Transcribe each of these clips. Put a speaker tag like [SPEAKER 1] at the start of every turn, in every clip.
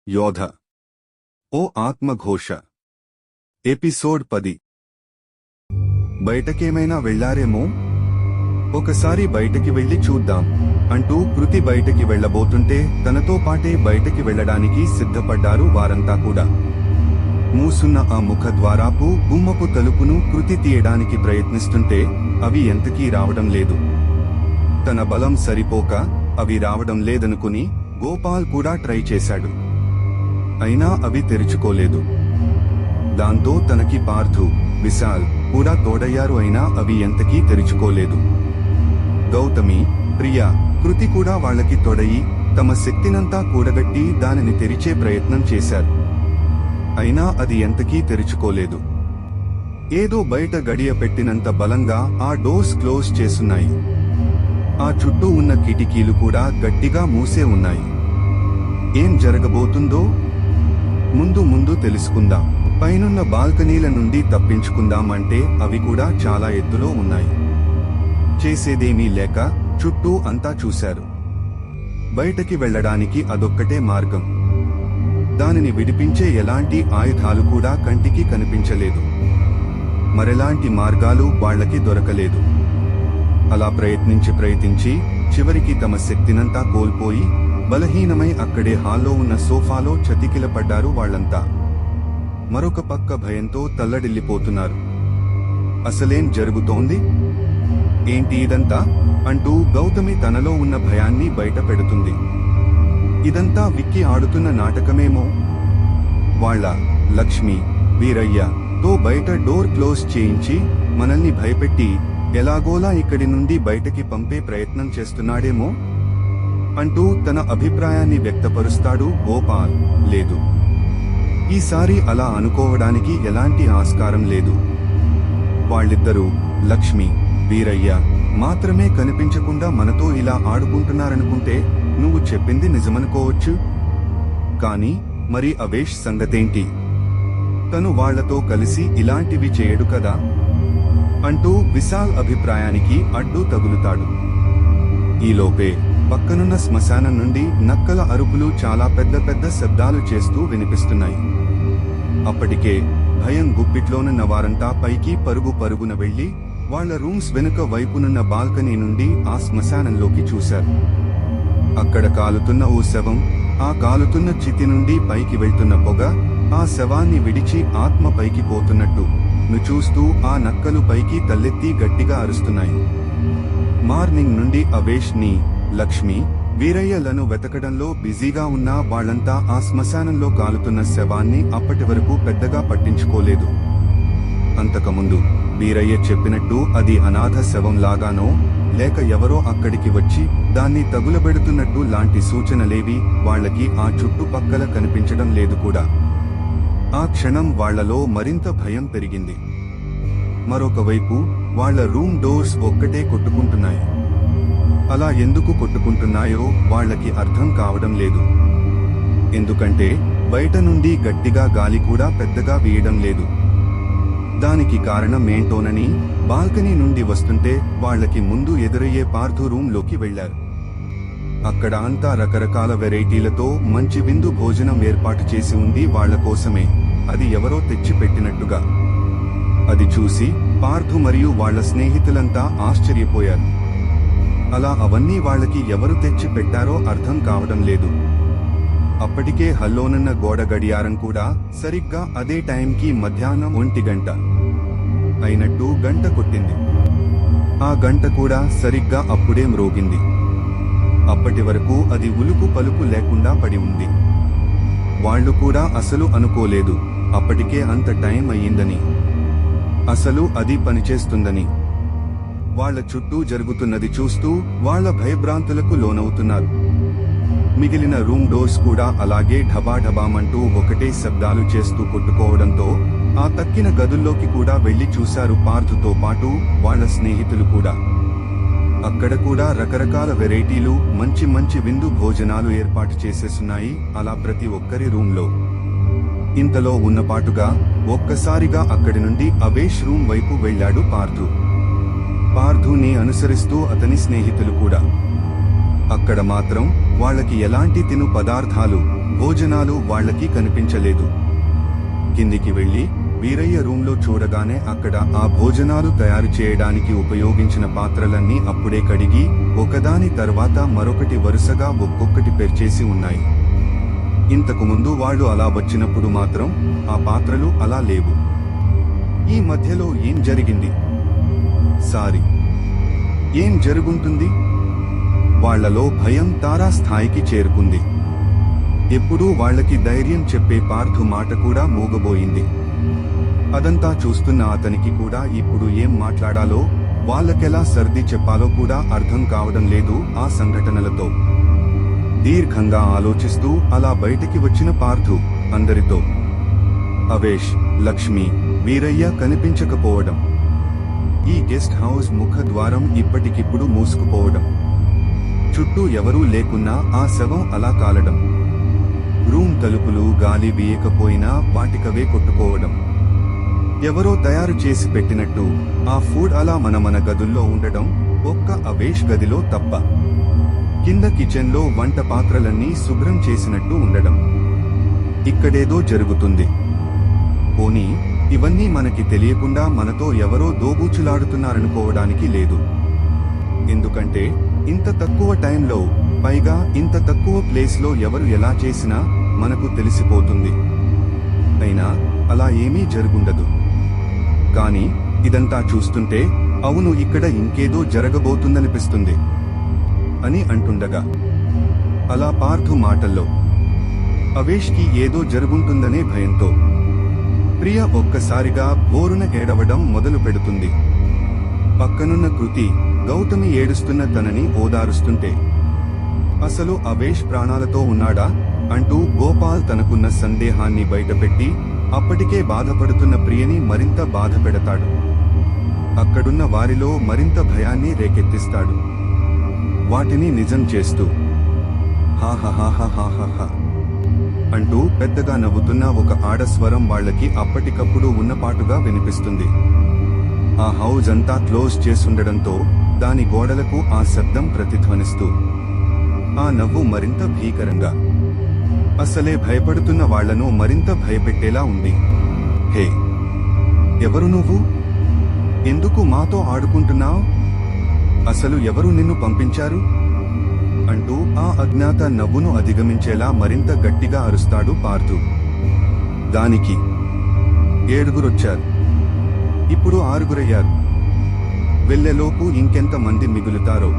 [SPEAKER 1] యోధ ఓ ఆత్మఘోష ఎపిసోడ్ 10 బయటకేమైనా వెళ్లారేమో ఒకసారి బయటకి వెళ్లి చూద్దాం అంటూ కృతి బయటకి వెళ్లబోతుంటే తనతో పాటే బయటకి వెళ్లడానికి సిద్ధపడ్డారు వారంతా కూడా. మూసున్న ఆ ముఖద్వారాపు గుమ్మపు తలుపును కృతి తీయడానికి ప్రయత్నిస్తుంటే అవి ఎంతకీ రావడం లేదు. తన బలం సరిపోక అవి రావడం లేదనుకుని గోపాల్ కూడా ట్రై చేశాడు. అయినా అవి తెరుచుకోలేదు. దాంతో తనకి పార్థు, విశాల్ కూడా తోడయ్యారు. అయినా అవి ఎంతకీ తెరుచుకోలేదు. గౌతమి, ప్రియా, కృతి కూడా వాళ్లకి తోడయి తమ శక్తినంతా కూడగట్టి దానిని తెరిచే ప్రయత్నం చేశారు. అయినా అది ఎంతకీ తెరుచుకోలేదు. ఏదో బయట గడియ పెట్టినంత బలంగా ఆ డోర్స్ క్లోజ్ చేసున్నాయి. ఆ చుట్టూ ఉన్న కిటికీలు కూడా గట్టిగా మూసే ఉన్నాయి. ఏం జరగబోతుందో ముందు తెలుసుకుందాం. పైనున్న బాల్కనీల నుండి తప్పించుకుందాం అంటే అవి కూడా చాలా ఎత్తులో ఉన్నాయి. చేసేదేమీ లేక చుట్టూ అంతా చూశారు. బయటకి వెళ్లడానికి అదొక్కటే మార్గం. దానిని విడిపించే ఎలాంటి ఆయుధాలు కూడా కంటికి కనిపించలేదు. మరెలాంటి మార్గాలు వాళ్లకి దొరకలేదు. అలా ప్రయత్నించి చివరికి తమ శక్తినంతా కోల్పోయి బలహీనమై అక్కడే హాల్లో ఉన్న సోఫాలో చతికిలపడ్డారు వాళ్లంతా. మరొక పక్క భయంతో తల్లడిల్లిపోతున్నారు. అసలేం జరుగుతోంది, ఏంటి ఇదంతా అంటూ గౌతమి తనలో ఉన్న భయాన్ని బయట పెడుతుంది. ఇదంతా విక్కి ఆడుతున్న నాటకమేమో. వాళ్ళ లక్ష్మి, వీరయ్య తో బయట డోర్ క్లోజ్ చేయించి మనల్ని భయపెట్టి ఎలాగోలా ఇక్కడి నుండి బయటకి పంపే ప్రయత్నం చేస్తున్నాడేమో అంటూ తన అభిప్రాయాన్ని వ్యక్తపరుస్తాడు గోపాల్. లేదు, ఈసారి అలా అనుకోవడానికి ఎలాంటి ఆస్కారం లేదు. వాళ్ళిద్దరూ, లక్ష్మి, వీరయ్య మాత్రమే కనిపించకుండా మనతో ఇలా ఆడుకుంటున్నారనుకుంటే నువ్వు చెప్పింది నిజమనుకోవచ్చు. కాని మరి అవేష్ సంగతేంటి? తను వాళ్లతో కలిసి ఇలాంటివి చేయడు కదా అంటూ విశాల్ అభిప్రాయానికి అడ్డు తగులుతాడు. ఈలోపే పక్కనున్న శ్మశానం నుండి నక్కల అరుపులు చాలా పెద్ద శబ్దాలు చేస్తూ వినిపిస్తున్నాయి. అప్పటికే భయం గుప్పిట్లోనున్న వారంతా పైకి పరుగున వెళ్లి వాళ్ల రూమ్స్ వెనుక వైపునున్న బాల్కనీ నుండి ఆ శ్మశానంలోకి చూశారు. అక్కడ కాలుతున్న ఓ శవం, ఆ కాలుతున్న చితి నుండి పైకి వెళ్తున్న పొగ ఆ శవాన్ని విడిచి ఆత్మ పైకి పోతున్నట్టు చూస్తూ ఆ నక్కలు పైకి తల్లెత్తి గట్టిగా అరుస్తున్నాయి. మార్నింగ్ నుండి అవేష్ ని, లక్ష్మి, వీరయ్యలను వెతకడంలో బిజీగా ఉన్న వాళ్లంతా ఆ శ్మశానంలో కాలుతున్న శవాన్ని అప్పటి వరకు పెద్దగా పట్టించుకోలేదు. అంతకుముందు వీరయ్య చెప్పినట్టు అది అనాథ శవం లాగానో లేక ఎవరో అక్కడికి వచ్చి దాన్ని తగులబెడుతున్నట్టు లాంటి సూచనలేవి వాళ్లకి ఆ చుట్టుపక్కల కనిపించడం లేదు కూడా. ఆ క్షణం వాళ్లలో మరింత భయం పెరిగింది. మరొకవైపు వాళ్ల రూమ్ డోర్స్ ఒక్కటే కొట్టుకుంటున్నాయి. అలా ఎందుకు కొట్టుకుంటున్నాయో వాళ్లకి అర్థం కావడం లేదు. ఎందుకంటే బయట నుండి గట్టిగా గాలి కూడా పెద్దగా వీయడం లేదు. దానికి కారణమేంటోనని బాల్కనీ నుండి వస్తుంటే వాళ్లకి ముందు ఎదురయ్యే పార్థు రూమ్ లోకి వెళ్లారు. అక్కడ అంతా రకరకాల వెరైటీలతో మంచి విందు భోజనం ఏర్పాటు చేసి ఉంది వాళ్ల కోసమే. అది ఎవరో తెచ్చి పెట్టినట్టుగా. అది చూసి పార్థు మరియు వాళ్ల స్నేహితులంతా ఆశ్చర్యపోయారు. అలా అవన్నీ వాళ్లకి ఎవరు తెచ్చి పెట్టారో అర్థం కావడం లేదు. అప్పటికే హల్లోనున్న గోడ గడియారం కూడా సరిగ్గా అదే టైంకి మధ్యాహ్నం 1 గంట అయినట్టు గంట కొట్టింది. ఆ గంట కూడా సరిగ్గా అప్పుడే మ్రోగింది. అప్పటి వరకు అది ఉలుకు పలుకు లేకుండా పడి ఉంది. వాళ్లు కూడా అసలు అనుకోలేదు అప్పటికే అంత టైం అయ్యిందని, అసలు అది పనిచేస్తుందని. వాళ్ల చుట్టూ జరుగుతున్నది చూస్తూ వాళ్ల భయభ్రాంతులకు లోనవుతున్నారు. మిగిలిన రూమ్ డోర్స్ కూడా అలాగే ఢబాఢబామంటూ ఒకటే శబ్దాలు చేస్తూ కొట్టుకోవడంతో ఆ తక్కిన గదుల్లోకి కూడా వెళ్లి చూశారు పార్థుతో పాటు వాళ్ల స్నేహితులు కూడా. అక్కడ కూడా రకరకాల వెరైటీలు, మంచి విందు భోజనాలు ఏర్పాటు చేసేస్తున్నాయి అలా ప్రతి ఒక్కరి రూంలో. ఇంతలో ఉన్నపాటుగా ఒక్కసారిగా అక్కడి నుండి అవేష్ రూమ్ వైపు వెళ్లాడు పార్థు. పార్థుని అనుసరిస్తూ అతని స్నేహితులు కూడా. అక్కడ మాత్రం వాళ్ళకి ఎలాంటి తిను పదార్థాలు భోజనాలు వాళ్ళకి కనిపించలేదు. కిందికి వెళ్లి వీరయ్య రూంలో చూడగానే అక్కడ ఆ భోజనాలు తయారు చేయడానికి ఉపయోగించిన పాత్రలన్నీ అప్పుడే కడిగి ఒకదాని తర్వాత మరొకటి వరుసగా ఒక్కొక్కటి పేర్చేసి ఉన్నాయి. ఇంతకు ముందు వాళ్ళు అలా వచ్చినప్పుడు మాత్రం ఆ పాత్రలు అలా లేవు. ఈ మధ్యలో ఏం జరిగింది? సారీ, ఏం జరుగుంటుంది? వాళ్లలో భయం తారాస్థాయికి చేరుకుంది. ఎప్పుడూ వాళ్లకి ధైర్యం చెప్పే పార్థు మాట కూడా మూగబోయింది. అదంతా చూస్తున్న అతనికి కూడా ఇప్పుడు ఏం మాట్లాడాలో, వాళ్ళకెలా సర్ది చెప్పాలో కూడా అర్థం కావడం లేదు. ఆ సంఘటనలతో దీర్ఘంగా ఆలోచిస్తూ అలా బయటికి వచ్చిన పార్థు అందరితో అవేష్, లక్ష్మి, వీరయ్య కనిపించకపోవడం, ఈ గెస్ట్ హౌస్ ముఖ ద్వారం ఇప్పటికిప్పుడు మూసుకుపోవడం, చుట్టూ ఎవరూ లేకున్నా ఆ శవం అలా కాలడం, రూమ్ తలుపులు గాలి వీయకపోయినా వాటికవే కొట్టుకోవడం, ఎవరో తయారు చేసి పెట్టినట్టు ఆ ఫుడ్ అలా మన గదుల్లో ఉండడం, ఒక్క అవేష్ గదిలో తప్ప కింద కిచెన్లో వంట పాత్రలన్నీ శుభ్రం చేసినట్టు ఉండడం. ఇక్కడేదో జరుగుతుంది. పోనీ ఇవన్నీ మనకి తెలియకుండా మనతో ఎవరో దోబూచులాడుతున్నారనుకోవడానికి లేదు. ఎందుకంటే ఇంత తక్కువ టైంలో, పైగా ఇంత తక్కువ ప్లేస్లో ఎవరు ఎలా చేసినా మనకు తెలిసిపోతుంది. అయినా అలా ఏమీ జరుగుండదు. కానీ ఇదంతా చూస్తుంటే అవును, ఇక్కడ ఇంకేదో జరగబోతుందనిపిస్తుంది అని అంటుండగా అలా పార్థు మాటల్లో అవేష్కి ఏదో జరుగుంటుందనే భయంతో ప్రియ ఒక్కసారిగా బోరున ఏడవడం మొదలు పెడుతుంది. పక్కనున్న కృతి, గౌతమి ఏడుస్తున్న తనని ఓదారుస్తుంటే అసలు అవేష్ ప్రాణాలతో ఉన్నాడా అంటూ గోపాల్ తనకున్న సందేహాన్ని బయటపెట్టి అప్పటికే బాధపడుతున్న ప్రియని మరింత బాధ పెడతాడు. అక్కడున్న వారిలో మరింత భయాన్ని రేకెత్తిస్తాడు. వాటిని నిజం చేస్తూ హాహాహాహాహాహా అంటూ పెద్దగా నవ్వుతున్న ఒక ఆడస్వరం వాళ్లకి అప్పటికప్పుడు ఉన్నపాటుగా వినిపిస్తుంది. ఆ హౌజ్ అంతా క్లోజ్ చేసుండడంతో దాని గోడలకు ఆ శబ్దం ప్రతిధ్వనిస్తూ ఆ నవ్వు మరింత భీకరంగా, అసలే భయపడుతున్న వాళ్లను మరింత భయపెట్టేలా ఉంది. హే, ఎవరు నువ్వు? ఎందుకు మాతో ఆడుకుంటున్నావు? అసలు ఎవరు నిన్ను పంపించారు? అంటూ ఆ అజ్ఞాత నవ్వును అధిగమించేలా మరింత గట్టిగా అరుస్తాడు పార్థు. దానికి 7 ఇప్పుడు 6 వెళ్లేలోపు ఇంకెంత మంది మిగులుతారో.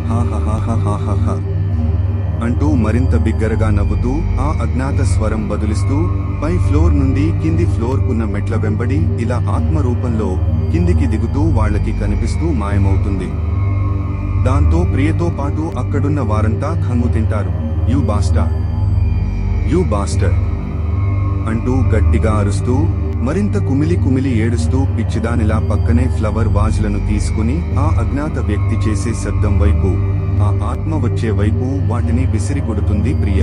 [SPEAKER 1] హాహాహాహాహాహా అంటూ మరింత బిగ్గరగా నవ్వుతూ ఆ అజ్ఞాత స్వరం బదులిస్తూ పై ఫ్లోర్ నుండి కింది ఫ్లోర్కున్న మెట్ల వెంబడి ఇలా ఆత్మరూపంలో కిందికి దిగుతూ వాళ్లకి కనిపిస్తూ మాయమవుతుంది. దాంతో ప్రియతో పాటు అక్కడున్న వారంతా ఖంగు తింటారు. యు బాస్టర్, యు బాస్టర్ అంటూ గట్టిగా అరుస్తూ మరింత కుమిలి ఏడుస్తూ పిచ్చిదానిలా పక్కనే ఫ్లవర్ వాజ్లను తీసుకుని ఆ అజ్ఞాత వ్యక్తి చేసే శబ్దం వైపు, ఆ ఆత్మ వచ్చే వైపు వాటిని విసిరి కొడుతుంది ప్రియ.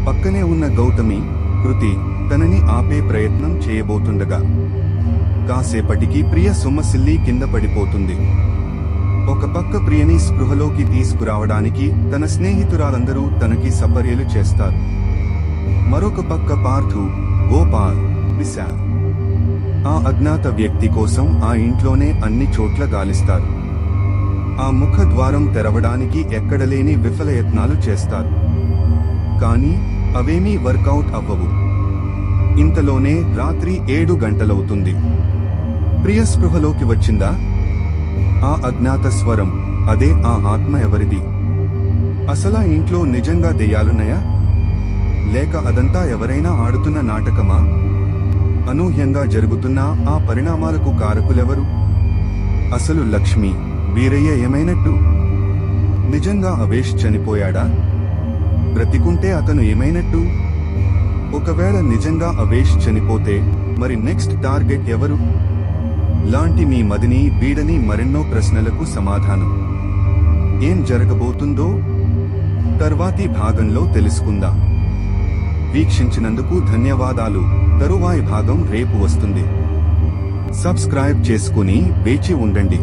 [SPEAKER 1] పక్కనే ఉన్న గౌతమి, కృతి తనని ఆపే ప్రయత్నం చేయబోతుండగా కాసేపటికి ప్రియ సొమ్మసిల్లి కింద పడిపోతుంది. ఒక పక్క ప్రియని స్పృహలోకి తీసుకురావడానికి తన స్నేహితురాలందరూ తనకి సపర్యలు చేస్తారు. మరొక పక్క పార్థు, గోపాల్, విశాల్ ఆ అజ్ఞాత వ్యక్తి కోసం ఆ ఇంట్లోనే అన్ని చోట్ల గాలిస్తారు. ఆ ముఖ ద్వారం తెరవడానికి ఎక్కడలేని విఫలయత్నాలు చేస్తారు. కానీ అవేమీ వర్కౌట్ అవ్వవు. ఇంతలోనే రాత్రి 7 గంటలవుతుంది. ప్రియ స్పృహలోకి వచ్చిందా? ఆ అజ్ఞాత స్వరం, అదే ఆ ఆత్మ ఎవరిది? అసలా ఇంట్లో నిజంగా దెయ్యాలున్నాయా? లేక అదంతా ఎవరైనా ఆడుతున్న నాటకమా? అనూహ్యంగా జరుగుతున్న ఆ పరిణామాలకు కారకులెవరు? అసలు లక్ష్మి, వీరయ్య ఏమైనట్టు? నిజంగా అవేష్ చనిపోయాడా? బ్రతికుంటే అతను ఏమైనట్టు? ఒకవేళ నిజంగా అవేష్ చనిపోతే మరి నెక్స్ట్ టార్గెట్ ఎవరు? లాంటి మీ మదిని వీడని మరెన్నో ప్రశ్నలకు సమాధానం. ఏం జరగబోతుందో తర్వాతి భాగంలో తెలుసుకుందాం. వీక్షించినందుకు ధన్యవాదాలు. తరువాయి భాగం రేపు వస్తుంది. సబ్స్క్రైబ్ చేసుకుని వేచి ఉండండి.